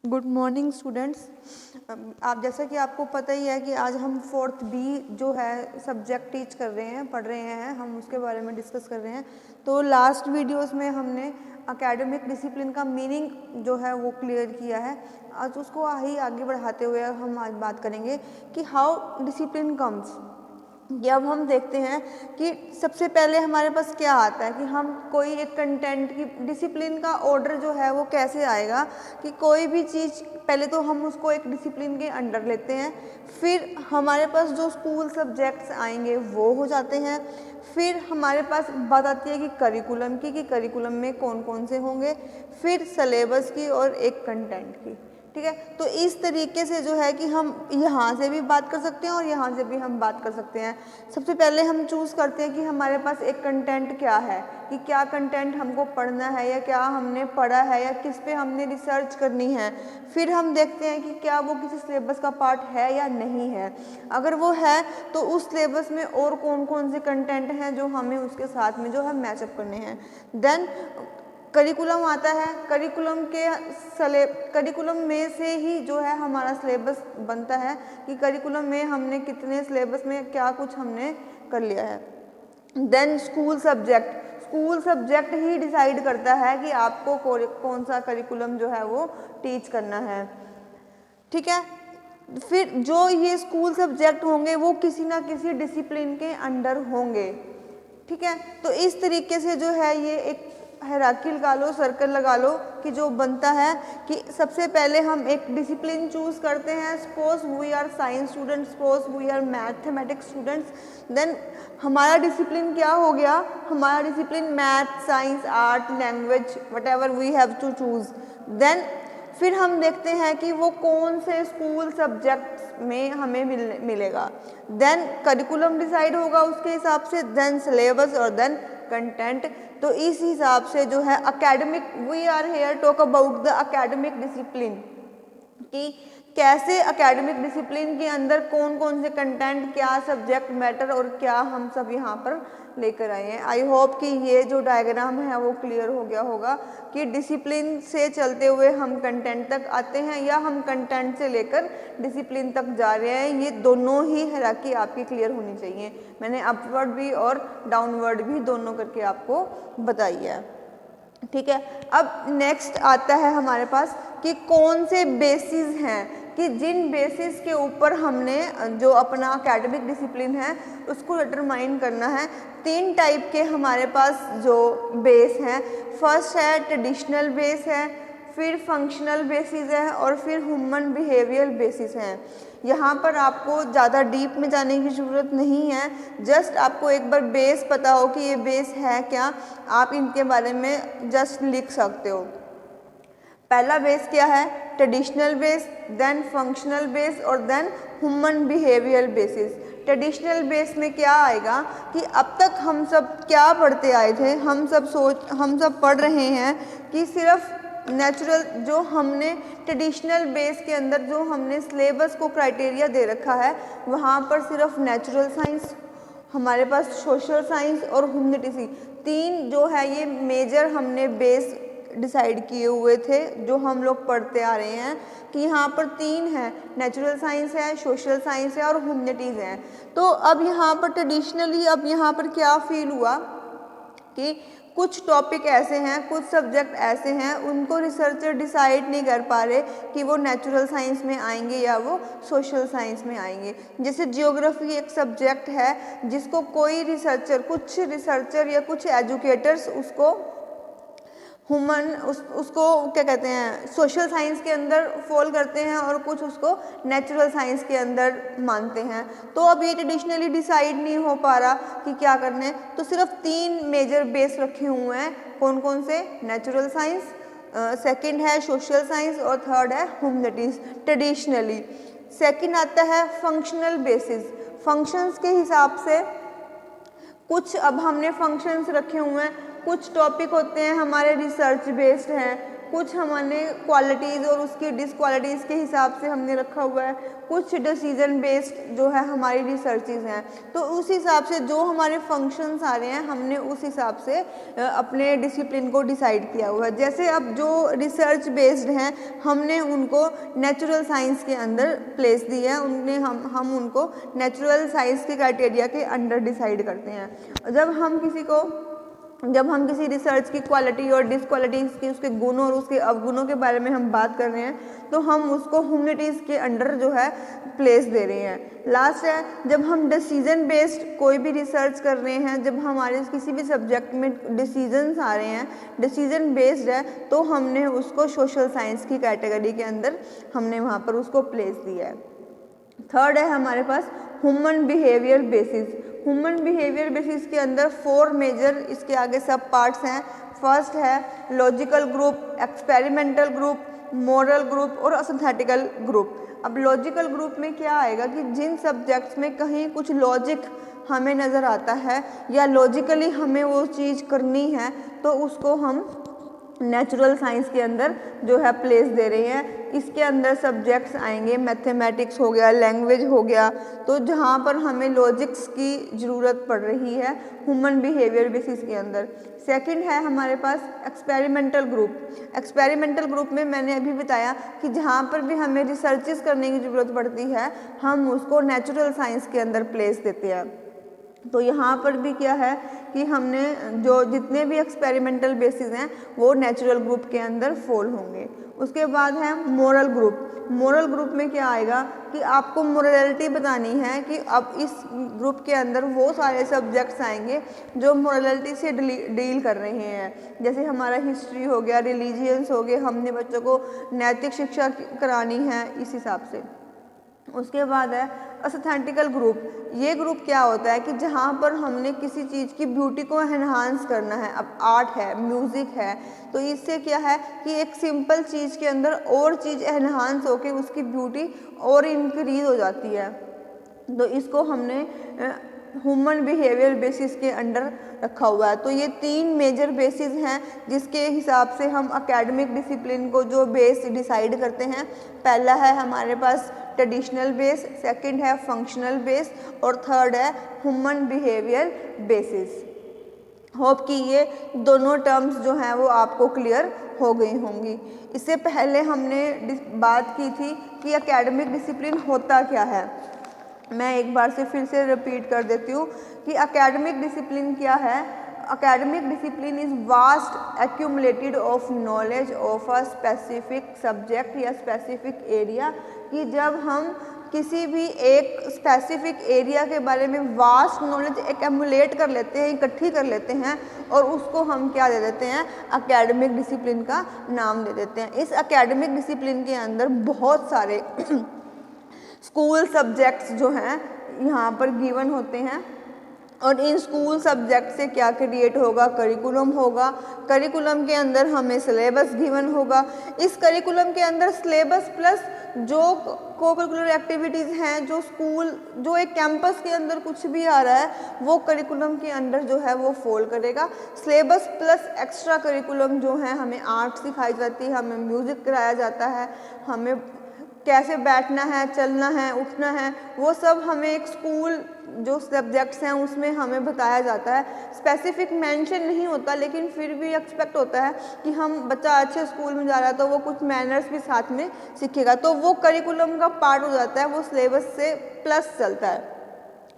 Good morning students. आप जैसा कि आपको पता ही है कि आज हम 4th बी जो है सब्जेक्ट टीच कर रहे हैं, पढ़ रहे हैं, हम उसके बारे में डिस्कस कर रहे हैं। तो लास्ट वीडियोस में हमने एकेडमिक डिसिप्लिन का मीनिंग जो है वो क्लियर किया है। आज उसको ही आगे बढ़ाते हुए हम आज बात करेंगे कि हाउ डिसिप्लिन कम्स। अब हम देखते हैं कि सबसे पहले हमारे पास क्या आता है कि हम कोई एक कंटेंट की डिसिप्लिन का ऑर्डर जो है वो कैसे आएगा कि कोई भी चीज़ पहले तो हम उसको एक डिसिप्लिन के अंडर लेते हैं, फिर हमारे पास जो स्कूल सब्जेक्ट्स आएंगे वो हो जाते हैं, फिर हमारे पास बात आती है कि करिकुलम की कि करिकुलम में कौन कौन से होंगे, फिर सिलेबस की और एक कंटेंट की। ठीक है, तो इस तरीके से जो है कि हम यहाँ से भी बात कर सकते हैं और यहाँ से भी हम बात कर सकते हैं। सबसे पहले हम चूज़ करते हैं कि हमारे पास एक कंटेंट क्या है, कि क्या कंटेंट हमको पढ़ना है या क्या हमने पढ़ा है या किस पे हमने रिसर्च करनी है। फिर हम देखते हैं कि क्या वो किसी सिलेबस का पार्ट है या नहीं है। अगर वो है तो उस सिलेबस में और कौन कौन से कंटेंट हैं जो हमें उसके साथ में जो है मैचअप करने हैं। देन करिकुलम आता है, करिकुलम में से ही जो है हमारा सिलेबस बनता है कि करिकुलम में हमने कितने सिलेबस में क्या कुछ हमने कर लिया है। देन स्कूल सब्जेक्ट ही डिसाइड करता है कि आपको कौन सा करिकुलम जो है वो टीच करना है। ठीक है, फिर जो ये स्कूल सब्जेक्ट होंगे वो किसी ना किसी डिसिप्लिन के अंडर होंगे। ठीक है, तो इस तरीके से जो है ये एक हायरार्की लगा लो, सर्कल लगा लो कि जो बनता है कि सबसे पहले हम एक डिसिप्लिन चूज करते हैं। Suppose we are science students, suppose we are mathematics students. Then हमारा डिसिप्लिन क्या हो गया, हमारा discipline math, science, art, language, whatever we have to choose. Then फिर हम देखते हैं कि वो कौन से स्कूल सब्जेक्ट्स में हमें मिलेगा। देन करिकुलम डिसाइड होगा उसके हिसाब से, देन सिलेबस और देन कंटेंट। तो इस हिसाब से जो है academic, we are here talk about the academic discipline कि कैसे एकेडमिक डिसिप्लिन के अंदर कौन कौन से कंटेंट, क्या सब्जेक्ट मैटर और क्या हम सब यहाँ पर लेकर आए हैं। आई होप कि ये जो डायग्राम है वो क्लियर हो गया होगा कि डिसिप्लिन से चलते हुए हम कंटेंट तक आते हैं या हम कंटेंट से लेकर डिसिप्लिन तक जा रहे हैं। ये दोनों ही हायरार्की आपकी क्लियर होनी चाहिए। मैंने अपवर्ड भी और डाउनवर्ड भी दोनों करके आपको बताई है। ठीक है, अब नेक्स्ट आता है हमारे पास कि कौन से बेसिस हैं, कि जिन बेसिस के ऊपर हमने जो अपना एकेडमिक डिसिप्लिन है उसको डिटरमाइन करना है। 3 टाइप के हमारे पास जो बेस हैं। फर्स्ट है ट्रेडिशनल बेस है, फिर फंक्शनल बेसिस है और फिर ह्यूमन बिहेवियर बेसिस हैं। यहाँ पर आपको ज़्यादा डीप में जाने की ज़रूरत नहीं है, जस्ट आपको एक बार बेस पता हो कि ये बेस है क्या, आप इनके बारे में जस्ट लिख सकते हो। पहला बेस क्या है, traditional base, then functional base और then human behaviour basis. Traditional base में क्या आएगा कि अब तक हम सब क्या पढ़ते आए थे, हम सब पढ़ रहे हैं कि सिर्फ नेचुरल, जो हमने ट्रेडिशनल बेस के अंदर जो हमने सिलेबस को क्राइटेरिया दे रखा है वहाँ पर सिर्फ नेचुरल साइंस, हमारे पास सोशल साइंस और ह्यूमैनिटीज, 3 जो है ये मेजर हमने बेस डिसाइड किए हुए थे जो हम लोग पढ़ते आ रहे हैं कि यहाँ पर 3 है, नेचुरल साइंस है, सोशल साइंस है और ह्यूमैनिटीज है। तो अब यहाँ पर ट्रेडिशनली अब यहाँ पर क्या फील हुआ कि कुछ टॉपिक ऐसे हैं, कुछ सब्जेक्ट ऐसे हैं, उनको रिसर्चर डिसाइड नहीं कर पा रहे कि वो नेचुरल साइंस में आएंगे या वो सोशल साइंस में आएंगे। जैसे जियोग्राफी एक सब्जेक्ट है जिसको कोई रिसर्चर, कुछ रिसर्चर या कुछ एजुकेटर्स उसको उसको क्या कहते हैं, सोशल साइंस के अंदर फॉल करते हैं और कुछ उसको नेचुरल साइंस के अंदर मानते हैं। तो अब ये ट्रेडिशनली डिसाइड नहीं हो पा रहा कि क्या करने, तो सिर्फ 3 मेजर बेस रखे हुए हैं। कौन कौन से, नेचुरल साइंस, सेकंड है सोशल साइंस और थर्ड है ह्यूमैनिटीज ट्रेडिशनली। सेकंड आता है फंक्शनल बेसिस। फंक्शंस के हिसाब से कुछ अब हमने फंक्शंस रखे हुए हैं, कुछ टॉपिक होते हैं हमारे रिसर्च बेस्ड हैं, कुछ हमने क्वालिटीज़ और उसकी डिसक्वालिटीज़ के हिसाब से हमने रखा हुआ है, कुछ डिसीजन बेस्ड जो है हमारी रिसर्चेज हैं। तो उस हिसाब से जो हमारे फंक्शंस आ रहे हैं हमने उस हिसाब से अपने डिसिप्लिन को डिसाइड किया हुआ है। जैसे अब जो रिसर्च बेस्ड हैं हमने उनको नेचुरल साइंस के अंदर प्लेस दी है, उनने हम उनको नेचुरल साइंस के क्राइटेरिया के अंडर डिसाइड करते हैं। जब हम किसी रिसर्च की क्वालिटी और डिसक्वालिटीज़ की, उसके गुणों और उसके अवगुणों के बारे में हम बात कर रहे हैं तो हम उसको ह्यूमैनिटीज़ के अंडर जो है प्लेस दे रहे हैं। लास्ट है जब हम डिसीजन बेस्ड कोई भी रिसर्च कर रहे हैं, जब हमारे किसी भी सब्जेक्ट में डिसीजंस आ रहे हैं, डिसीजन बेस्ड है, तो हमने उसको सोशल साइंस की कैटेगरी के अंदर हमने वहाँ पर उसको प्लेस दिया है। थर्ड है हमारे पास human behaviour basis. Human behaviour basis के अंदर 4 मेजर इसके आगे सब पार्ट्स हैं। फर्स्ट है logical group, experimental group, moral group और सिंथेटिकल ग्रुप। अब लॉजिकल ग्रुप में क्या आएगा कि जिन सब्जेक्ट्स में कहीं कुछ लॉजिक हमें नज़र आता है या लॉजिकली हमें वो चीज़ करनी है तो उसको हम नेचुरल साइंस के अंदर जो है प्लेस दे रहे हैं। इसके अंदर सब्जेक्ट्स आएंगे मैथमेटिक्स हो गया, लैंग्वेज हो गया, तो जहाँ पर हमें लॉजिक्स की ज़रूरत पड़ रही है ह्यूमन बिहेवियर बेसिस के अंदर। सेकंड है हमारे पास एक्सपेरिमेंटल ग्रुप। एक्सपेरिमेंटल ग्रुप में मैंने अभी बताया कि जहाँ पर भी हमें रिसर्चेस करने की ज़रूरत पड़ती है हम उसको नेचुरल साइंस के अंदर प्लेस देते हैं। तो यहाँ पर भी क्या है कि हमने जो जितने भी एक्सपेरिमेंटल बेसिस हैं वो नेचुरल ग्रुप के अंदर फॉल होंगे। उसके बाद है मोरल ग्रुप। मोरल ग्रुप में क्या आएगा कि आपको मोरलिटी बतानी है कि अब इस ग्रुप के अंदर वो सारे सब्जेक्ट्स आएंगे जो मोरलिटी से डील कर रहे हैं। जैसे हमारा हिस्ट्री हो गया, रिलीजियंस हो गए, हमने बच्चों को नैतिक शिक्षा करानी है इस हिसाब से। उसके बाद है एस्थेटिकल ग्रुप। ये ग्रुप क्या होता है कि जहाँ पर हमने किसी चीज़ की ब्यूटी को एनहांस करना है। अब आर्ट है, म्यूज़िक है, तो इससे क्या है कि एक सिंपल चीज़ के अंदर और चीज़ एनहांस होकर उसकी ब्यूटी और इंक्रीज हो जाती है। तो इसको हमने ह्यूमन बिहेवियर बेसिस के अंडर रखा हुआ है। तो ये 3 मेजर बेसिस हैं जिसके हिसाब से हम एकेडमिक डिसिप्लिन को जो बेस डिसाइड करते हैं। पहला है हमारे पास ट्रेडिशनल बेस, सेकंड है फंक्शनल बेस और थर्ड है ह्यूमन बिहेवियर बेसिस। होप कि ये दोनों टर्म्स जो हैं वो आपको क्लियर हो गई होंगी। इससे पहले हमने बात की थी कि एकेडमिक डिसिप्लिन होता क्या है। मैं एक बार से फिर से रिपीट कर देती हूँ कि एकेडमिक डिसिप्लिन क्या है। Academic discipline is vast accumulated of knowledge of a specific subject या स्पेसिफिक एरिया। कि जब हम किसी भी एक स्पेसिफिक एरिया के बारे में वास्ट नॉलेज एक्यूमुलेट कर लेते हैं, इकट्ठी कर लेते हैं और उसको हम क्या दे देते हैं, एकेडमिक डिसिप्लिन का नाम दे देते हैं। इस एकेडमिक डिसिप्लिन के अंदर बहुत सारे स्कूल सब्जेक्ट्स जो हैं यहाँ पर गिवन होते हैं और इन स्कूल सब्जेक्ट से क्या क्रिएट होगा, करिकुलम होगा। करिकुलम के अंदर हमें सिलेबस गिवन होगा। इस करिकुलम के अंदर सिलेबस प्लस जो को-करिकुलर एक्टिविटीज़ हैं, जो एक कैंपस के अंदर कुछ भी आ रहा है वो करिकुलम के अंदर जो है वो फॉल करेगा। सिलेबस प्लस एक्स्ट्रा करिकुलम जो है, हमें आर्ट सिखाई जाती है, हमें म्यूज़िक कराया जाता है, हमें कैसे बैठना है, चलना है, उठना है, वो सब हमें एक स्कूल जो सब्जेक्ट्स हैं उसमें हमें बताया जाता है। स्पेसिफिक मेंशन नहीं होता लेकिन फिर भी एक्सपेक्ट होता है कि हम बच्चा अच्छे स्कूल में जा रहा है तो वो कुछ मैनर्स भी साथ में सीखेगा, तो वो करिकुलम का पार्ट हो जाता है, वो सिलेबस से प्लस चलता है।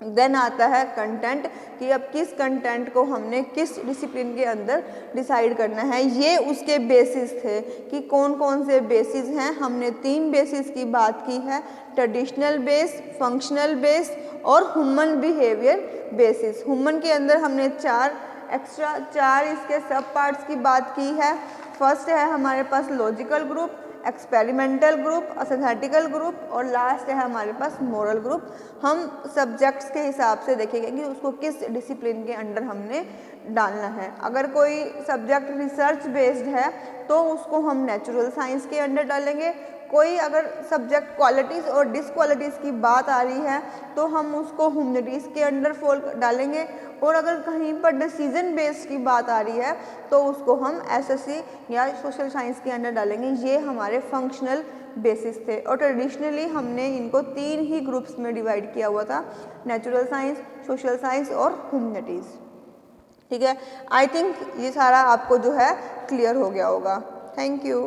देन आता है कंटेंट कि अब किस कंटेंट को हमने किस डिसिप्लिन के अंदर डिसाइड करना है। ये उसके बेसिस थे कि कौन कौन से बेसिस हैं। हमने 3 बेसिस की बात की है, ट्रेडिशनल बेस, फंक्शनल बेस और ह्यूमन बिहेवियर बेसिस। ह्यूमन के अंदर हमने 4 इसके सब पार्ट्स की बात की है। फर्स्ट है हमारे पास logical group, experimental group, synthetical group और लास्ट है हमारे पास मोरल ग्रुप। हम सब्जेक्ट्स के हिसाब से देखेंगे कि उसको किस डिसिप्लिन के अंडर हमने डालना है। अगर कोई सब्जेक्ट रिसर्च बेस्ड है तो उसको हम नेचुरल साइंस के अंडर डालेंगे। कोई अगर सब्जेक्ट क्वालिटीज़ और डिसक्वालिटीज़ की बात आ रही है तो हम उसको ह्यूमैनिटीज़ के अंडर डालेंगे। और अगर कहीं पर डिसीजन बेस्ड की बात आ रही है तो उसको हम एसएससी या सोशल साइंस के अंडर डालेंगे। ये हमारे फंक्शनल बेसिस थे और ट्रेडिशनली हमने इनको 3 ही ग्रुप्स में डिवाइड किया हुआ था, नेचुरल साइंस, सोशल साइंस और ह्यूमैनिटीज़। ठीक है, आई थिंक ये सारा आपको जो है क्लियर हो गया होगा। Thank you.